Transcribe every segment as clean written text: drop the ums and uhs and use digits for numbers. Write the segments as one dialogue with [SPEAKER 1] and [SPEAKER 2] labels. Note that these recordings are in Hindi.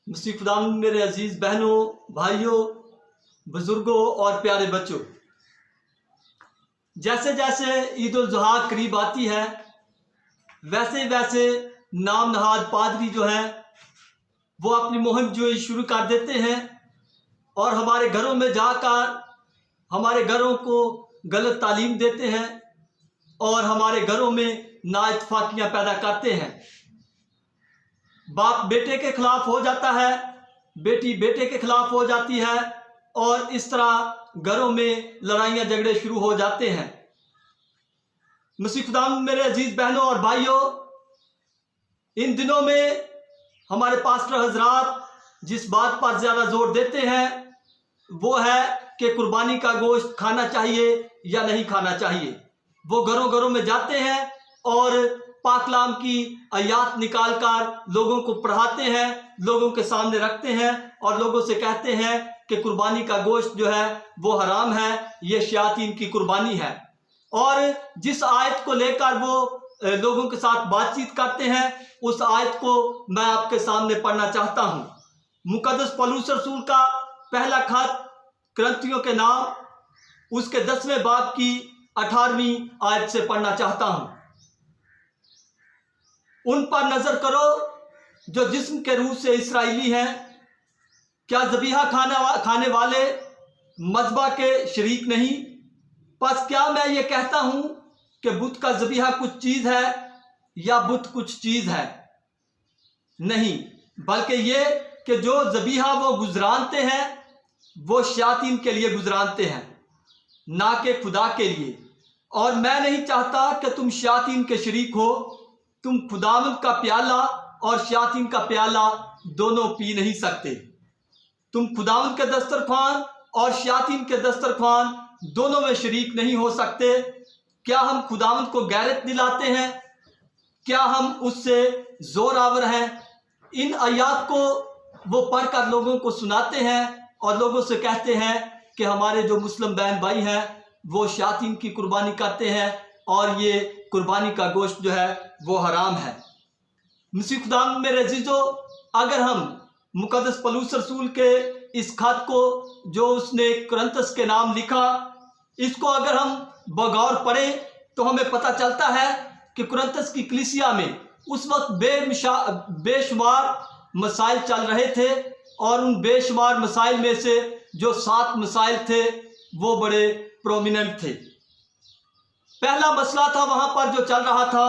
[SPEAKER 1] मसीह खुदा मेरे अजीज बहनों, भाइयों, बुजुर्गों और प्यारे बच्चों, जैसे जैसे ईद उल जुहा करीब आती है वैसे वैसे नाम नहाद पादरी जो है वो अपनी मुहिम जो शुरू कर देते हैं और हमारे घरों में जाकर हमारे घरों को गलत तालीम देते हैं और हमारे घरों में नाइतफाकियाँ पैदा करते हैं। बाप बेटे के खिलाफ हो जाता है, बेटी बेटे के खिलाफ हो जाती है और इस तरह घरों में लड़ाइयाँ झगड़े शुरू हो जाते हैं। मसीह खुदा मेरे अजीज बहनों और भाइयों, इन दिनों में हमारे पास्टर हजरात जिस बात पर ज़्यादा जोर देते हैं वो है कि कुर्बानी का गोश्त खाना चाहिए या नहीं खाना चाहिए। वो घरों घरों में जाते हैं और पाकलाम की आयात निकाल कर लोगों को पढ़ाते हैं, लोगों के सामने रखते हैं और लोगों से कहते हैं कि कुर्बानी का गोश्त जो है वो हराम है, ये शयातीन की कुर्बानी है। और जिस आयत को लेकर वो लोगों के साथ बातचीत करते हैं उस आयत को मैं आपके सामने पढ़ना चाहता हूँ। मुकद्दस पौलुस रसूल का पहला खत कुरिन्थियों के नाम उसके 10वें बाब की 18वीं आयत से पढ़ना चाहता हूँ। उन पर नजर करो जो जिस्म के रूह से इस्राएली हैं, क्या ज़बीहा खाने वाले मज़बा के शरीक नहीं? बस क्या मैं ये कहता हूँ कि बुत का ज़बीहा कुछ चीज़ है या बुत कुछ चीज़ है? नहीं, बल्कि ये कि जो ज़बीहा वो गुजरानते हैं वो शयातीन के लिए गुजरानते हैं, ना कि खुदा के लिए। और मैं नहीं चाहता कि तुम शयातीन के शरीक हो। तुम खुदावंद का प्याला और शयातीन का प्याला दोनों पी नहीं सकते। तुम खुदावंद के दस्तरखान और शयातीन के दस्तरखान दोनों में शरीक नहीं हो सकते। क्या हम खुदावंद को गैरत दिलाते हैं? क्या हम उससे जोर आवर हैं? इन आयात को वो पढ़कर लोगों को सुनाते हैं और लोगों से कहते हैं कि हमारे जो मुस्लिम बहन भाई हैं वो शयातीन की कुर्बानी करते हैं और ये कुर्बानी का गोश्त जो है वो हराम है। मसीह खुदा मेरे अजीजों, अगर हम मुकद्दस पौलुस रसूल के इस खत को जो उसने कुरिन्थस के नाम लिखा, इसको अगर हम बगौर पढ़ें तो हमें पता चलता है कि कुरिन्थस की कलीसिया में उस वक्त बेशुमार मसाइल चल रहे थे और उन बेशुमार मसाइल में से जो 7 मसाइल थे वो बड़े प्रोमिनेंट थे। पहला मसला था वहां पर जो चल रहा था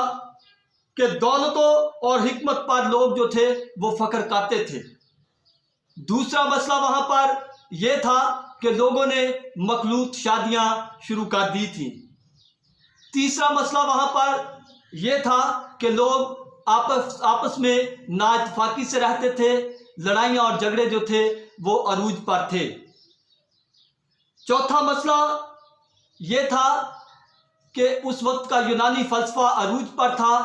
[SPEAKER 1] कि दौलतों और हिकमत पर लोग जो थे वो फख्र करते थे। दूसरा मसला वहां पर यह था कि लोगों ने मखलूत शादियां शुरू कर दी थी। तीसरा मसला वहां पर यह था कि लोग आपस में नाइतफाकी से रहते थे, लड़ाइयां और झगड़े जो थे वो अरूज पर थे। चौथा मसला यह था कि उस वक्त का यूनानी फलसफा अरूज पर था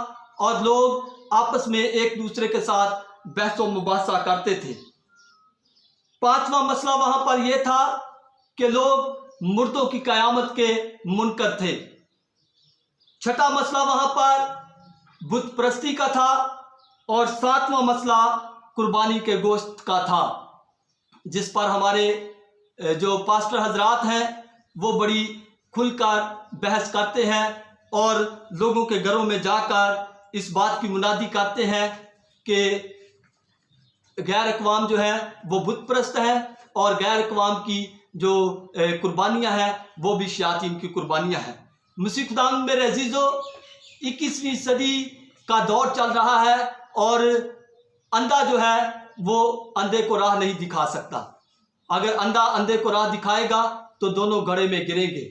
[SPEAKER 1] और लोग आपस में एक दूसरे के साथ बहसो मुबासा करते थे। पांचवा मसला वहां पर यह था कि लोग मुर्दों की कयामत के मुनकर थे। छठा मसला वहां पर बुत परस्ती का था और 7वां मसला कुर्बानी के गोश्त का था, जिस पर हमारे जो पास्टर हजरात हैं वो बड़ी खुलकर बहस करते हैं और लोगों के घरों में जाकर इस बात की मुनादी करते हैं कि गैर अक़वाम जो है वो बुत परस्त है और गैर अक़वाम की जो कुर्बानियाँ हैं वो भी शयातीन की कुर्बानियाँ हैं। मसीह खुदा मेरे अजीज़ों, 21वीं सदी का दौर चल रहा है और अंधा जो है वो अंधे को राह नहीं दिखा सकता। अगर अंधा अंधे को राह दिखाएगा तो दोनों गड्ढे में गिरेंगे।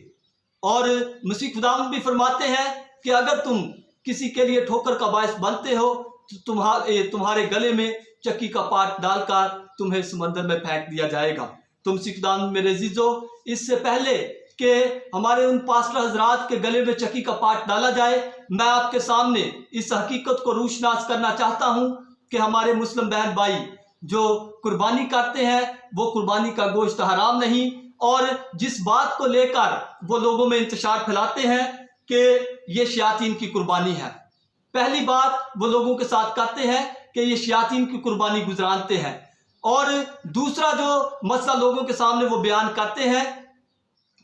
[SPEAKER 1] और मसीह खुदा भी फरमाते हैं कि अगर तुम किसी के लिए ठोकर का बायस बनते हो तो तुम्हारे गले में चक्की का पाट डालकर तुम्हें समंदर में फेंक दिया जाएगा। तो मसीह खुदा मेरे अजीजों, इससे पहले कि हमारे उन पास्टर हजरात के गले में चक्की का पाट डाला जाए, मैं आपके सामने इस हकीकत को रूशनास करना चाहता हूं कि हमारे मुस्लिम बहन भाई जो कुर्बानी करते हैं वो कुर्बानी का गोश्त हराम नहीं। और जिस बात को लेकर वो लोगों में इंतशार फैलाते हैं कि ये शयातीन की कुर्बानी है, पहली बात वो लोगों के साथ करते हैं कि ये शयातीन की कुर्बानी गुजरानते हैं। और दूसरा जो मसला लोगों के सामने वो बयान करते हैं,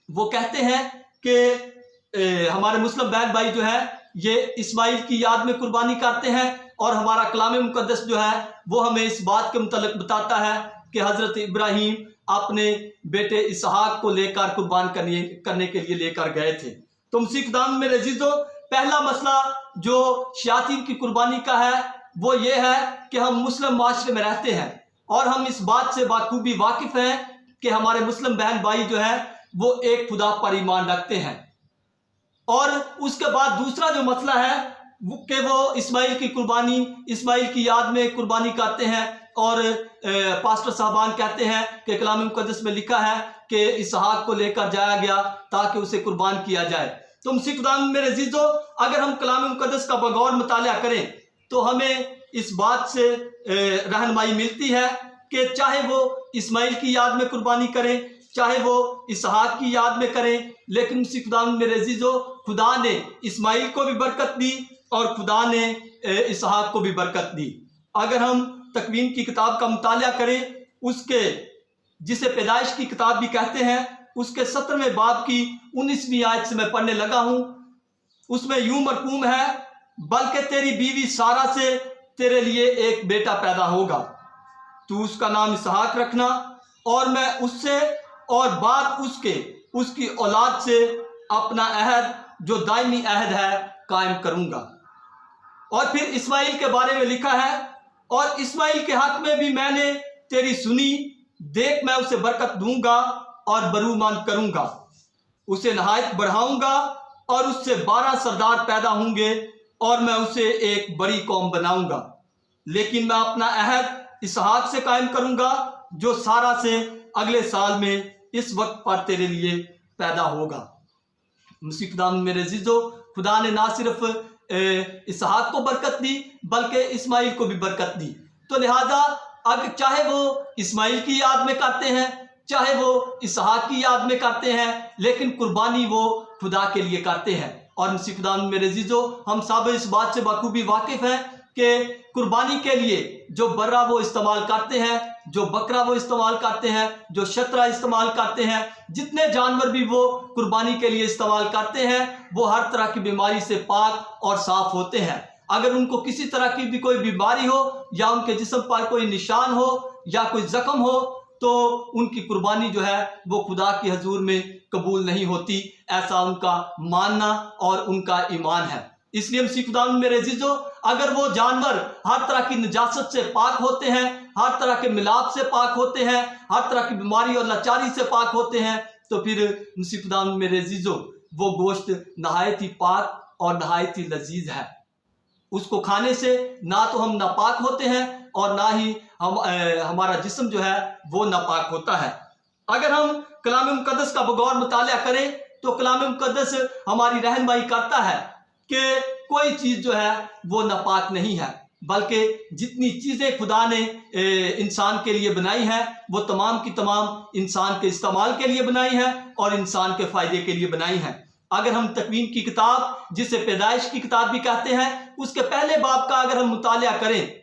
[SPEAKER 1] वो कहते हैं कि हमारे मुस्लिम बहन भाई जो है ये इस्माइल की याद में कुर्बानी करते हैं, और हमारा कलाम मुकद्दस जो है वो हमें इस बात के मुतल्लिक बताता है कि हज़रत इब्राहीम अपने बेटे इसहाक को लेकर कुर्बान करने के लिए लेकर गए थे। तो मसीह खुदाम मेरे अजीजों, पहला मसला जो शयातीन की कुर्बानी का है वो ये है कि हम मुस्लिम माशरे में रहते हैं और हम इस बात से बाखूबी वाकिफ़ हैं कि हमारे मुस्लिम बहन भाई जो है वो एक खुदा पर ईमान रखते हैं। और उसके बाद दूसरा जो मसला है कि वो इस्माइल की कुर्बानी, इस्माइल की याद में कुर्बानी करते हैं, और पास्टर साहबान कहते हैं कि कलाम मुकद्दस में लिखा है कि इसहाक को लेकर जाया गया ताकि उसे कुर्बान किया जाए। तो मसीह खुदा मेरे अजीजों, अगर हम कलाम मुकद्दस का बगौर मुताला करें तो हमें इस बात से रहनुमाई मिलती है कि चाहे वो इस्माइल की याद में कुर्बानी करें, चाहे वो इसहाक की याद में करें, लेकिन मसीह खुदा मेरे अजीजों, खुदा ने इस्माइल को भी बरकत दी और खुदा ने इसहाक को भी बरकत दी। अगर हम तकवीन की किताब का मुताला करें, उसके जिसे पैदाइश की किताब भी कहते हैं, उसके 17वें बाब की 19वीं आयत से मैं पढ़ने लगा हूं। उसमें यूं मरकूम है, बल्कि तेरी बीवी सारा से तेरे लिए एक बेटा पैदा होगा, तू उसका नाम इसहाक रखना, और मैं उससे और बाद उसकी औलाद से अपना अहद जो दायमी अहद है कायम करूंगा। और फिर इस्माइल के बारे में लिखा है, और इस्माइल के हक में भी मैंने तेरी सुनी, देख मैं उसे बरकत दूंगा और बरूमंद करूंगा, उसे नहायत बढ़ाऊंगा और उससे 12 सरदार पैदा होंगे और मैं उसे एक बड़ी कौम बनाऊंगा। लेकिन मैं अपना अहद इसहाक से कायम करूंगा जो सारा से अगले साल में इस वक्त पर तेरे लिए पैदा होगा। मसीह खुदा मेरे अजीजों, खुदा ने ना सिर्फ इसहाक को बरकत दी बल्कि इस्माइल को भी बरकत दी। तो लिहाजा अगर चाहे वो इस्माइल की याद में करते हैं, चाहे वो इसहाक की याद में करते हैं, लेकिन कुर्बानी वो खुदा के लिए करते हैं। और मसीह खुदा मेरे अजीजों, हम सब इस बात से बखूबी वाकिफ हैं कि कुर्बानी के लिए जो बर्रा वो इस्तेमाल करते हैं, जो बकरा वो इस्तेमाल करते हैं, जो शतरा इस्तेमाल करते हैं, जितने जानवर भी वो कुर्बानी के लिए इस्तेमाल करते हैं, वो हर तरह की बीमारी से पाक और साफ होते हैं। अगर उनको किसी तरह की भी कोई बीमारी हो या उनके जिस्म पर कोई निशान हो या कोई जख्म हो तो उनकी कुर्बानी जो है वो खुदा की हजूर में कबूल नहीं होती, ऐसा उनका मानना और उनका ईमान है। इसलिए मसीह खुदा मेरे अजीजों, अगर वो जानवर हर तरह की नजासत से पाक होते हैं, हर तरह के मिलाप से पाक होते हैं, हर तरह की बीमारी और लाचारी से पाक होते हैं, तो फिर मसीह खुदा मेरे अजीजों वो गोश्त नहायत ही पाक और नहायत ही लजीज है। उसको खाने से ना तो हम नापाक होते हैं और ना ही हमारा जिस्म जो है वो नापाक होता है। अगर हम कलाम मुकद्दस का बगौर मुताला करें तो कलाम मुकद्दस हमारी रहनुमाई करता है कि कोई चीज़ जो है वो नापाक नहीं है, बल्कि जितनी चीज़ें खुदा ने इंसान के लिए बनाई हैं वो तमाम की तमाम इंसान के इस्तेमाल के लिए बनाई हैं और इंसान के फ़ायदे के लिए बनाई हैं। अगर हम तकवीन की किताब, जिसे पैदाइश की किताब भी कहते हैं, उसके पहले बाब का अगर हम मुताला करें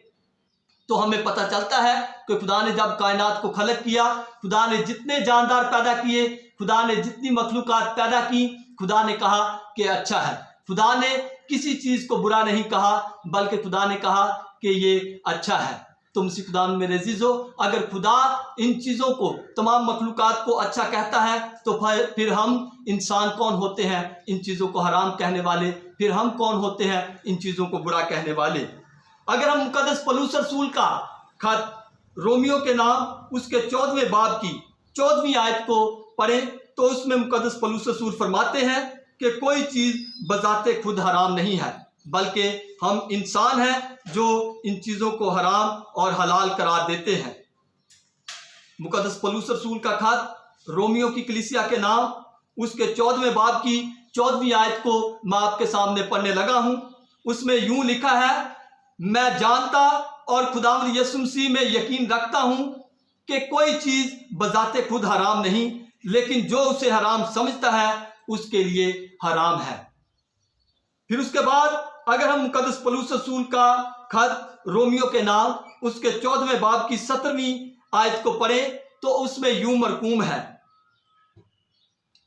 [SPEAKER 1] तो हमें पता चलता है कि खुदा ने जब कायनात को खलक किया, खुदा ने जितने जानदार पैदा किए, खुदा ने जितनी मखलूकात पैदा की, खुदा ने कहा कि अच्छा है। खुदा ने किसी चीज़ को बुरा नहीं कहा बल्कि खुदा ने कहा कि ये अच्छा है। तो मसीह खुदा मेरे अजीजों, अगर खुदा इन चीज़ों को, तमाम मखलूकात को अच्छा कहता है तो फिर हम इंसान कौन होते हैं इन चीज़ों को हराम कहने वाले, फिर हम कौन होते हैं इन चीज़ों को बुरा कहने वाले। अगर हम मुकद्दस पौलुस रसूल का खत रोमियो के नाम उसके 14वें बाब की 14वीं आयत को पढ़ें तो उसमें मुकद्दस पौलुस रसूल फरमाते हैं कि कोई चीज़ बजाते खुद हराम नहीं है, बल्कि हम इंसान हैं जो इन चीज़ों को हराम और हलाल करार देते हैं। मुकद्दस पौलुस रसूल का खत रोमियो की कलीसिया के नाम उसके 14वें बाब की 14वीं आयत को मैं आपके सामने पढ़ने लगा हूं। उसमें यूं लिखा है, मैं जानता और खुदावंद यीशु मसीह में यकीन रखता हूं कि कोई चीज़ बजाते खुद हराम नहीं, लेकिन जो उसे हराम समझता है उसके लिए हराम है। फिर उसके बाद अगर हम मुकद्दस पौलुस रसूल का खत रोमियो के नाम उसके 14वें बाब की 17वीं आयत को पढ़ें तो उसमें यूं मरकूम है,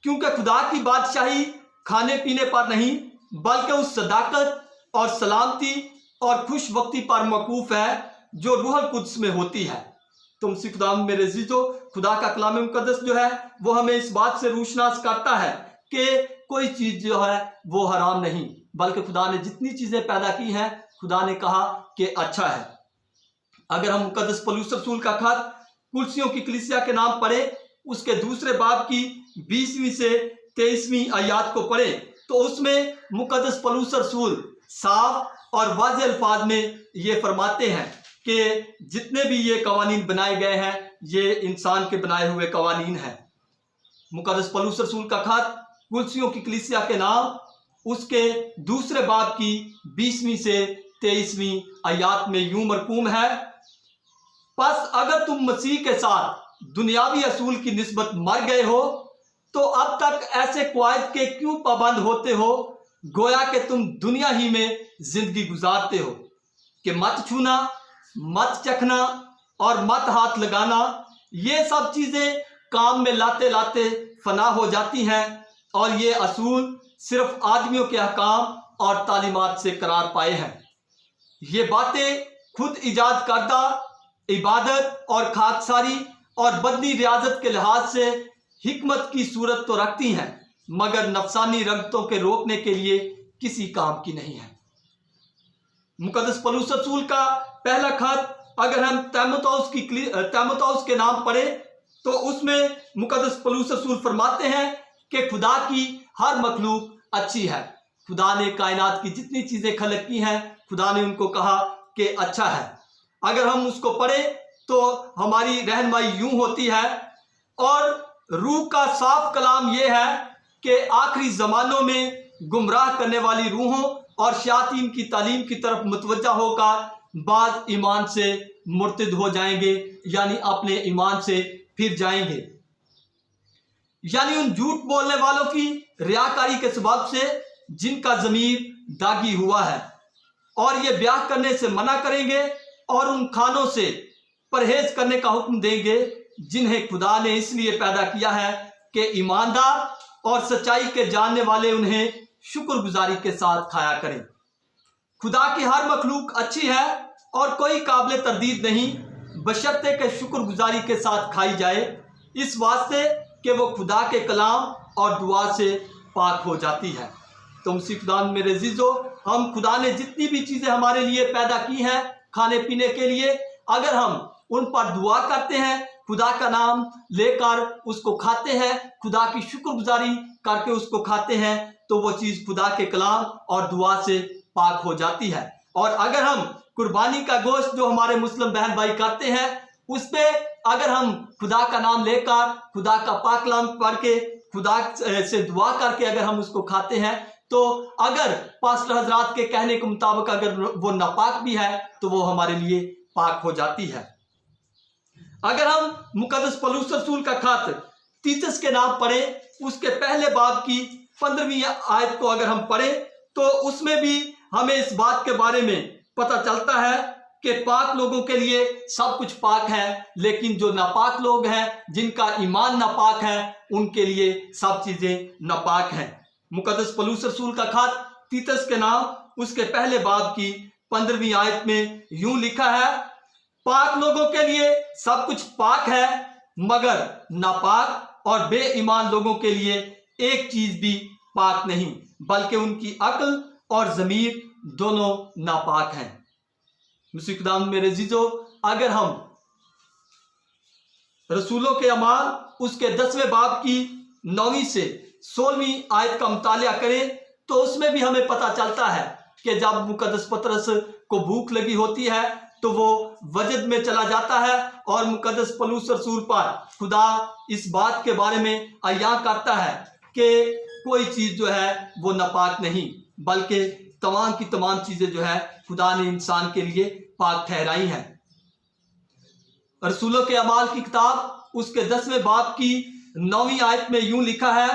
[SPEAKER 1] क्योंकि खुदा की बादशाही खाने पीने पर नहीं बल्कि उस सदाकत और सलामती और खुश वक्ती पर मौकूफ है जो रूहुल कुद्स में होती है। तो मुझसे खुदा मेरे अज़ीज़ों, खुदा का कलाम मुक़द्दस जो है वो हमें इस बात से रूशनास करता है कि कोई चीज़ जो है वो हराम नहीं, बल्कि खुदा ने जितनी चीज़ें पैदा की हैं खुदा ने कहा कि अच्छा है। अगर हम मुक़द्दस पौलुस रसूल का खत कुलसियों की कलीसिया के नाम पढ़े, उसके दूसरे बाब की 20वीं से 23वीं आयत को पढ़े तो उसमें मुक़द्दस पौलुस रसूल साफ और वाज़ेह अल्फाज में ये फरमाते हैं कि जितने भी ये कवानीन बनाए गए हैं ये इंसान के बनाए हुए कवानीन हैं। मुक़द्दस पौलुस रसूल का खत कुलसियों की कलीसिया के नाम उसके दूसरे बाब की 20वीं से 23वीं आयत में यूं मरकूम है, बस अगर तुम मसीह के साथ दुनियावी असूल की निस्बत मर गए हो तो अब तक ऐसे कवायद के क्यों पाबंद होते हो, गोया कि तुम दुनिया ही में जिंदगी गुजारते हो कि मत छूना, मत चखना और मत हाथ लगाना, ये सब चीजें काम में लाते लाते फना हो जाती हैं और ये असूल सिर्फ आदमियों के अहकाम और तालीमात से करार पाए हैं। ये बातें खुद इजाद करदा इबादत और खाकसारी और बदनी रियाजत के लिहाज से हिकमत की सूरत तो रखती हैं मगर नफसानी रंगतों के रोकने के लिए किसी काम की नहीं है। मुक़द्दस पौलुस रसूल का पहला खत अगर हम तीमुथियुस के नाम पढ़े तो उसमें मुक़द्दस पौलुस रसूल फरमाते हैं कि खुदा की हर मखलूक अच्छी है। खुदा ने कायनात की जितनी चीज़ें खलक की हैं खुदा ने उनको कहा कि अच्छा है। अगर हम उसको पढ़ें तो हमारी रहनुमाई यूं होती है और रूह का साफ कलाम यह है कि आखिरी ज़मानों में गुमराह करने वाली रूहों और शयातीन की तालीम की तरफ मुतवज्जा होकर बाद ईमान से मुर्तद हो जाएंगे, यानी अपने ईमान से फिर जाएंगे, यानी उन झूठ बोलने वालों की रियाकारी के सबब से जिनका ज़मीर दागी हुआ है, और ये ब्याह करने से मना करेंगे और उन खानों से परहेज करने का हुक्म देंगे जिन्हें खुदा ने इसलिए पैदा किया है कि ईमानदार और सच्चाई के जानने वाले उन्हें शुक्रगुजारी के साथ खाया करें। खुदा की हर मखलूक अच्छी है और कोई काबिल तरदीद नहीं, बशर्ते के शुक्रगुजारी के साथ खाई जाए, इस वास्ते कि वो खुदा के कलाम और दुआ से पाक हो जाती है। तो मुसीह खुदा मेरे अज़ीज़ों, हम खुदा ने जितनी भी चीज़ें हमारे लिए पैदा की हैं खाने पीने के लिए, अगर हम उन पर दुआ करते हैं, खुदा का नाम लेकर उसको खाते हैं, खुदा की शुक्रगुजारी करके उसको खाते हैं, तो वो चीज़ खुदा के कलाम और दुआ से पाक हो जाती है। और अगर हम कुर्बानी का गोश्त जो हमारे मुस्लिम बहन भाई करते हैं उस पर अगर हम खुदा का नाम लेकर खुदा का पाक कलाम पढ़ के खुदा से दुआ करके अगर हम उसको खाते हैं तो अगर पास्टर हजरात के कहने के मुताबिक अगर वो नापाक भी है तो वो हमारे लिए पाक हो जाती है। अगर हम मुक़द्दस पौलुस रसूल का खत तीतुस के नाम पढ़े, उसके पहले बाब की 15वीं आयत को अगर हम पढ़े तो उसमें भी हमें इस बात के बारे में पता चलता है कि पाक लोगों के लिए सब कुछ पाक है, लेकिन जो नापाक लोग हैं जिनका ईमान नापाक है उनके लिए सब चीज़ें नापाक हैं। मुक़द्दस पौलुस रसूल का खत तीतुस के नाम उसके पहले बाब की 15वीं आयत में यूं लिखा है, पाक लोगों के लिए सब कुछ पाक है मगर नापाक और बेईमान लोगों के लिए एक चीज भी पाक नहीं, बल्कि उनकी अक्ल और ज़मीर दोनों नापाक हैं। मुसीह खुदा मेरे अज़ीज़ों, अगर हम रसूलों के अमाल उसके 10वें बाब की 9वीं से 16वीं आयत का मुतालिया करें तो उसमें भी हमें पता चलता है कि जब मुक़द्दस पतरस को भूख लगी होती है तो वो वजद में चला जाता है और मुक़द्दस पौलुस रसूल पर खुदा इस बात के बारे में आया करता है कि कोई चीज़ जो है वो नापाक नहीं, बल्कि तमाम की तमाम चीज़ें जो है खुदा ने इंसान के लिए पाक ठहराई हैं। रसूलों के अमाल की किताब उसके 10वें बाब की 9वीं आयत में यूं लिखा है,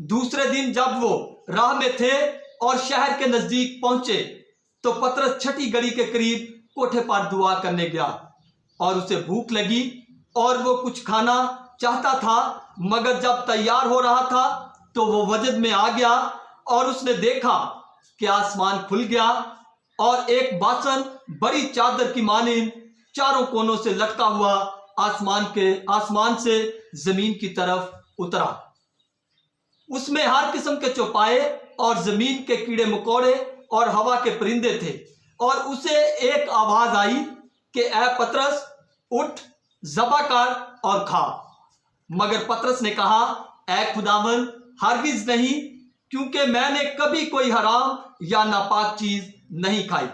[SPEAKER 1] दूसरे दिन जब वो राह में थे और शहर के नज़दीक पहुंचे तो पतरस छठी घड़ी के करीब कोठे पर दुआ करने गया और उसे भूख लगी और वो कुछ खाना चाहता था, मगर जब तैयार हो रहा था तो वो वजद में आ गया और उसने देखा कि आसमान खुल गया और एक बासन बड़ी चादर की मानिंद चारों कोनों से लटका हुआ आसमान से जमीन की तरफ उतरा। उसमें हर किस्म के चौपाए और जमीन के कीड़े मकोड़े और हवा के परिंदे थे। और उसे एक आवाज आई कि ए पतरस, उठ, ज़बा कर और खा। मगर पतरस ने कहा, ए खुदावन, हरगिज नहीं, क्योंकि मैंने कभी कोई हराम या नापाक चीज नहीं खाई।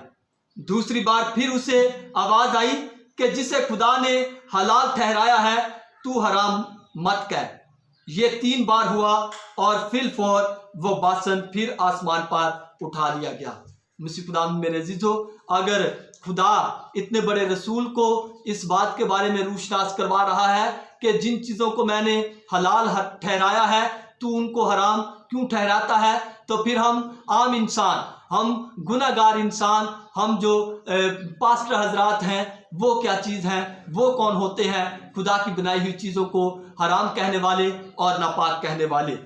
[SPEAKER 1] दूसरी बार फिर उसे आवाज आई कि जिसे खुदा ने हलाल ठहराया है तू हराम मत कह। ये 3 बार हुआ और फिलफौर वो बासन फिर आसमान पर उठा लिया गया। मसीह खुदा मेरे अजीजों, अगर खुदा इतने बड़े रसूल को इस बात के बारे में रूशनास करवा रहा है कि जिन चीज़ों को मैंने हलाल ठहराया है तू उनको हराम क्यों ठहराता है, तो फिर हम आम इंसान, हम गुनाहगार इंसान, हम जो पास्टर हजरात हैं, वो क्या चीज़ हैं, वो कौन होते हैं खुदा की बनाई हुई चीज़ों को हराम कहने वाले और नापाक कहने वाले।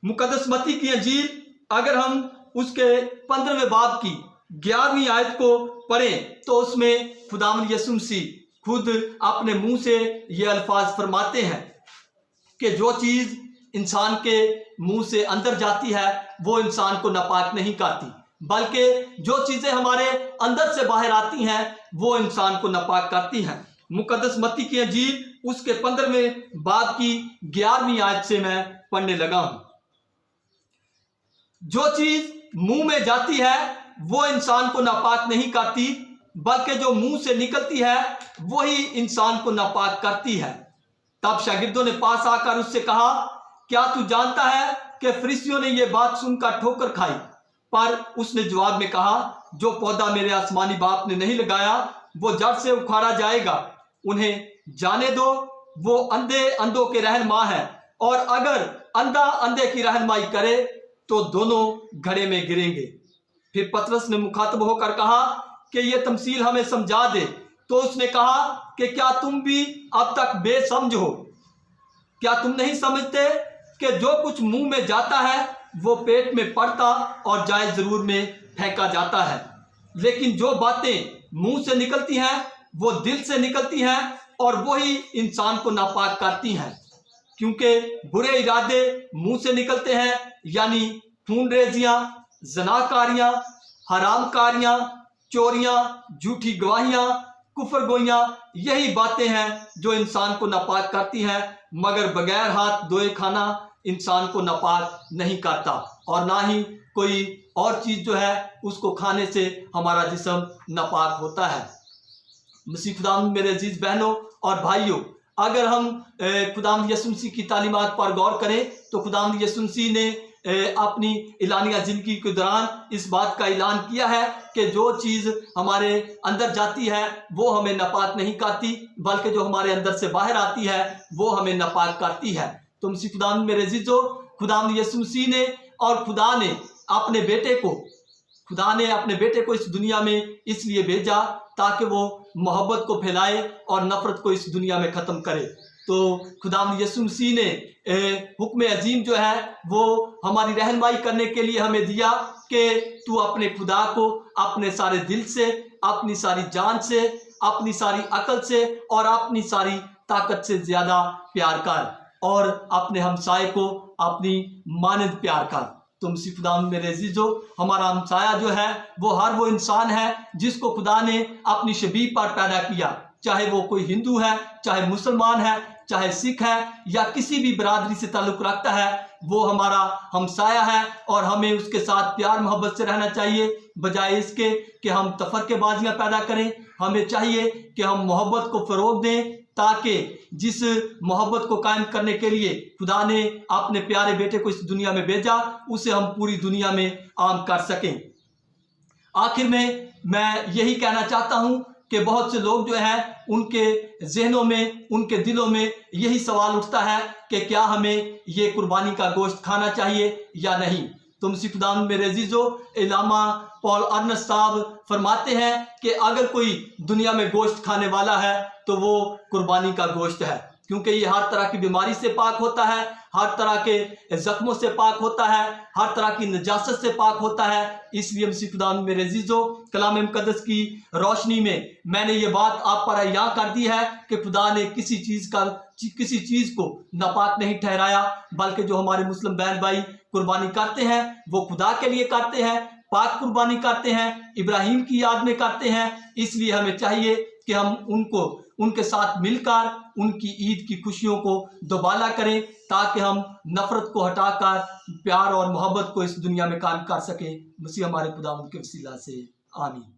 [SPEAKER 1] मुकद्दस मत्ती की अंजील अगर हम उसके 15वें बाब की 11वीं आयत को पढ़ें तो उसमें खुदावंद यीशु मसीह खुद अपने मुंह से ये अल्फाज फरमाते हैं कि जो चीज़ इंसान के मुंह से अंदर जाती है वो इंसान को नापाक नहीं करती, बल्कि जो चीज़ें हमारे अंदर से बाहर आती हैं वो इंसान को नापाक करती हैं। मुकद्दस मत्ती की अंजील उसके 15वें बाब की 11वीं आयत से मैं पढ़ने लगा हूं। जो चीज मुंह में जाती है वो इंसान को नापाक नहीं करती, बल्कि जो मुंह से निकलती है वही इंसान को नापाक करती है। तब शागिर्दों ने पास आकर उससे कहा, क्या तू जानता है कि फरीसियों ने यह बात सुनकर ठोकर खाई? पर उसने जवाब में कहा, जो पौधा मेरे आसमानी बाप ने नहीं लगाया वो जड़ से उखाड़ा जाएगा। उन्हें जाने दो, वो अंधे अंधों के रहनुमा है, और अगर अंधा अंधे की रहनुमाई करे तो दोनों घड़े में गिरेंगे। फिर पतरस ने मुखातब होकर कहा कि यह तमसील हमें समझा दे। तो उसने कहा कि क्या तुम भी अब तक बेसमझ हो? क्या तुम नहीं समझते कि जो कुछ मुंह में जाता है वो पेट में पड़ता और जाए जरूर में फेंका जाता है। लेकिन जो बातें मुंह से निकलती हैं वो दिल से निकलती हैं और वही इंसान को नापाक करती हैं, क्योंकि बुरे इरादे मुंह से निकलते हैं, यानी खूनरेजियां, जनाकारियां, हरामकारियां, चोरियां, झूठी गवाहियां, कुफरगोइयां, यही बातें हैं जो इंसान को नापाक करती हैं। मगर बगैर हाथ धोए खाना इंसान को नापाक नहीं करता, और ना ही कोई और चीज़ जो है उसको खाने से हमारा जिस्म नापाक होता है। मसीह खुदावंद मेरे अजीज बहनों और भाइयों, अगर हम खुदावंद यीशु मसीह की तालीमात पर गौर करें तो खुदावंद यीशु मसीह ने अपनी इलानिया ज़िंदगी के दौरान इस बात का ऐलान किया है कि जो चीज़ हमारे अंदर जाती है वो हमें नापाक नहीं करती, बल्कि जो हमारे अंदर से बाहर आती है वो हमें नापाक करती है। तो मसीह खुदावंद मेरे अजीजों, खुदावंद यीशु मसीह ने और खुदा ने अपने बेटे को इस दुनिया में इसलिए भेजा ताकि वो मोहब्बत को फैलाए और नफरत को इस दुनिया में ख़त्म करे। तो खुदावंद यीशु मसीह ने हुक्म अजीम जो है वो हमारी रहनुमाई करने के लिए हमें दिया कि तू अपने खुदा को अपने सारे दिल से, अपनी सारी जान से, अपनी सारी अकल से और अपनी सारी ताकत से ज़्यादा प्यार कर, और अपने हमसाये को अपनी मानद प्यार कर। तो मसीह खुदावंद मेरे अजीजों, हमारा हमसाया जो है वो हर वो इंसान है जिसको खुदा ने अपनी शबीह पर पैदा किया, चाहे वो कोई हिंदू है, चाहे मुसलमान है, चाहे सिख है या किसी भी बरादरी से ताल्लुक़ रखता है, वो हमारा हमसाया है और हमें उसके साथ प्यार मोहब्बत से रहना चाहिए, बजाय इसके कि हम तफरकेबाजियाँ पैदा करें। हमें चाहिए कि हम मोहब्बत को फ़रोग़ दें, ताकि जिस मोहब्बत को कायम करने के लिए खुदा ने अपने प्यारे बेटे को इस दुनिया में भेजा उसे हम पूरी दुनिया में आम कर सकें। आखिर में मैं यही कहना चाहता हूँ कि बहुत से लोग जो हैं उनके जहनों में, उनके दिलों में यही सवाल उठता है कि क्या हमें ये कुर्बानी का गोश्त खाना चाहिए या नहीं। तो मसीह खुदाम मेरे अजीजो, इलामा पॉल अर्नस्ट साहब फरमाते हैं कि अगर कोई दुनिया में गोश्त खाने वाला है तो वो कुर्बानी का गोश्त है, क्योंकि ये हर तरह की बीमारी से पाक होता है, हर तरह के जख्मों से पाक होता है, हर तरह की नजासत से पाक होता है। इसलिए मसीह खुदाम मेरे अजीजो, कलाम मुकद्दस की रोशनी में मैंने ये बात आप पर अहया कर दी है कि खुदा ने किसी चीज़ को नापाक नहीं ठहराया, बल्कि जो हमारे मुस्लिम बहन भाई कुर्बानी करते हैं वो खुदा के लिए करते हैं, पाक कुर्बानी करते हैं, इब्राहिम की याद में करते हैं। इसलिए हमें चाहिए कि हम उनके साथ मिलकर उनकी ईद की खुशियों को दोबाला करें, ताकि हम नफरत को हटाकर प्यार और मोहब्बत को इस दुनिया में कायम कर सकें। मसीह हमारे खुदा उनके वसीला से, आमीन।